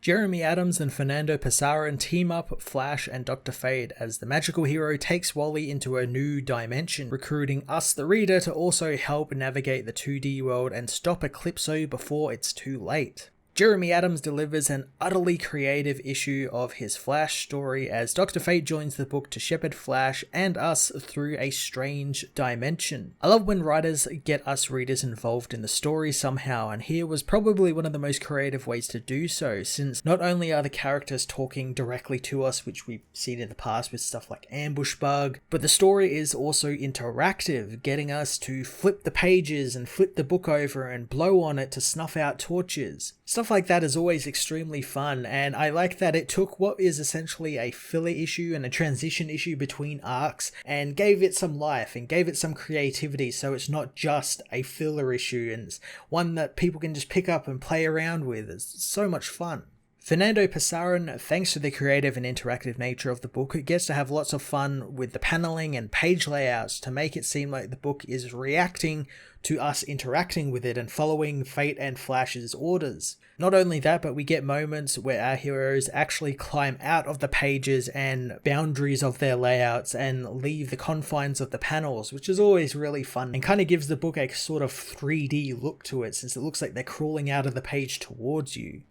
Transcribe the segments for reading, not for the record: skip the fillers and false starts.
Jeremy Adams and Fernando Pasarin team up Flash and Dr. Fate as the magical hero takes Wally into a new dimension, recruiting us, the reader, to also help navigate the 2D world and stop Eclipso before it's too late. Jeremy Adams delivers an utterly creative issue of his Flash story as Dr. Fate joins the book to shepherd Flash and us through a strange dimension. I love when writers get us readers involved in the story somehow, and here was probably one of the most creative ways to do so, since not only are the characters talking directly to us, which we've seen in the past with stuff like Ambush Bug, but the story is also interactive, getting us to flip the pages and flip the book over and blow on it to snuff out torches. Stuff like that is always extremely fun, and I like that it took what is essentially a filler issue and a transition issue between arcs and gave it some life and gave it some creativity, so it's not just a filler issue and it's one that people can just pick up and play around with. It's so much fun. Fernando Pasarin, thanks to the creative and interactive nature of the book, gets to have lots of fun with the paneling and page layouts to make it seem like the book is reacting to us interacting with it and following Fate and Flash's orders. Not only that, but we get moments where our heroes actually climb out of the pages and boundaries of their layouts and leave the confines of the panels, which is always really fun and kind of gives the book a sort of 3D look to it, since it looks like they're crawling out of the page towards you.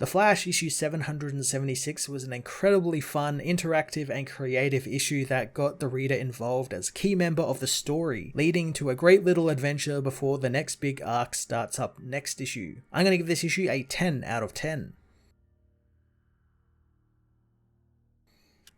The Flash issue 776 was an incredibly fun, interactive and creative issue that got the reader involved as a key member of the story, leading to a great little adventure before the next big arc starts up next issue. I'm going to give this issue a 10 out of 10.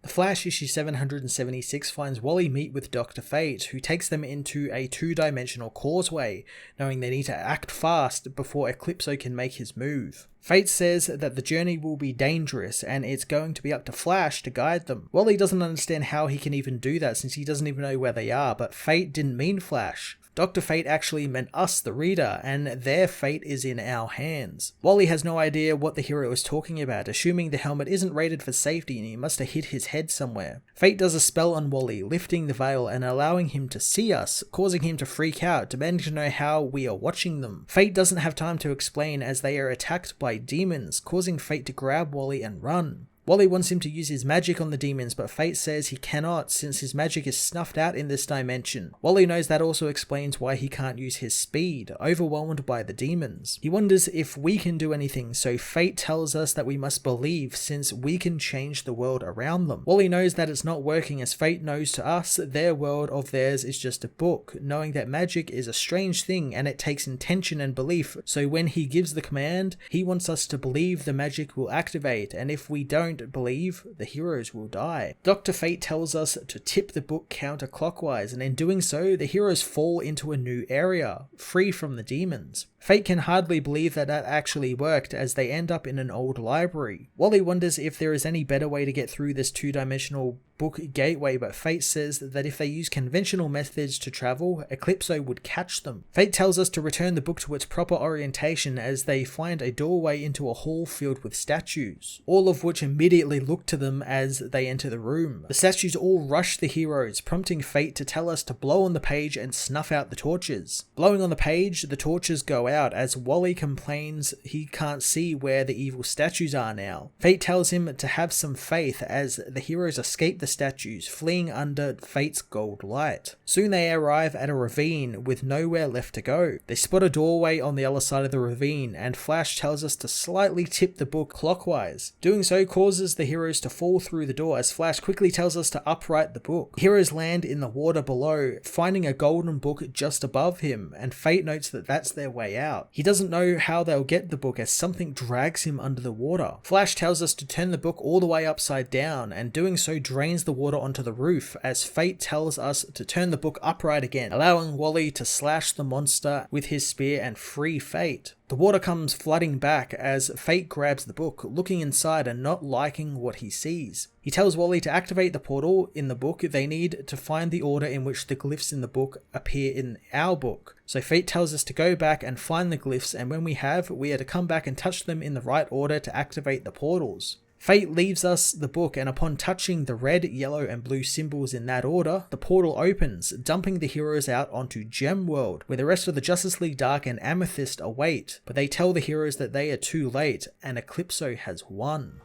The Flash issue 776 finds Wally meet with Dr. Fate, who takes them into a two-dimensional causeway, knowing they need to act fast before Eclipso can make his move. Fate says that the journey will be dangerous and it's going to be up to Flash to guide them. Wally doesn't understand how he can even do that since he doesn't even know where they are, but Fate didn't mean Flash. Dr. Fate actually meant us, the reader, and their fate is in our hands. Wally has no idea what the hero is talking about, assuming the helmet isn't rated for safety and he must have hit his head somewhere. Fate does a spell on Wally, lifting the veil and allowing him to see us, causing him to freak out, demanding to know how we are watching them. Fate doesn't have time to explain as they are attacked by demons, causing Fate to grab Wally and run. Wally wants him to use his magic on the demons, but Fate says he cannot since his magic is snuffed out in this dimension. Wally knows that also explains why he can't use his speed, overwhelmed by the demons. He wonders if we can do anything, so Fate tells us that we must believe since we can change the world around them. Wally knows that it's not working as Fate knows to us their world of theirs is just a book, knowing that magic is a strange thing and it takes intention and belief, so when he gives the command, he wants us to believe the magic will activate, and if we don't believe, the heroes will die. Dr. Fate tells us to tip the book counterclockwise, and in doing so, the heroes fall into a new area, free from the demons. Fate can hardly believe that actually worked as they end up in an old library. Wally wonders if there is any better way to get through this two-dimensional book gateway, but Fate says that if they use conventional methods to travel, Eclipso would catch them. Fate tells us to return the book to its proper orientation as they find a doorway into a hall filled with statues, all of which immediately look to them as they enter the room. The statues all rush the heroes, prompting Fate to tell us to blow on the page and snuff out the torches. Blowing on the page, the torches go out as Wally complains he can't see where the evil statues are now. Fate tells him to have some faith as the heroes escape the statues, fleeing under Fate's gold light. Soon they arrive at a ravine with nowhere left to go. They spot a doorway on the other side of the ravine and Flash tells us to slightly tip the book clockwise. Doing so causes the heroes to fall through the door as Flash quickly tells us to upright the book. The heroes land in the water below, finding a golden book just above him, and Fate notes that that's their way out. He doesn't know how they'll get the book as something drags him under the water. Flash tells us to turn the book all the way upside down, and doing so drains the water onto the roof as Fate tells us to turn the book upright again, allowing Wally to slash the monster with his spear and free Fate. The water comes flooding back as Fate grabs the book, looking inside and not liking what he sees. He tells Wally to activate the portal in the book they need to find the order in which the glyphs in the book appear in our book. So Fate tells us to go back and find the glyphs, and when we have, we are to come back and touch them in the right order to activate the portals. Fate leaves us the book, and upon touching the red, yellow, and blue symbols in that order, the portal opens, dumping the heroes out onto Gem World, where the rest of the Justice League Dark and Amethyst await, but they tell the heroes that they are too late, and Eclipso has won.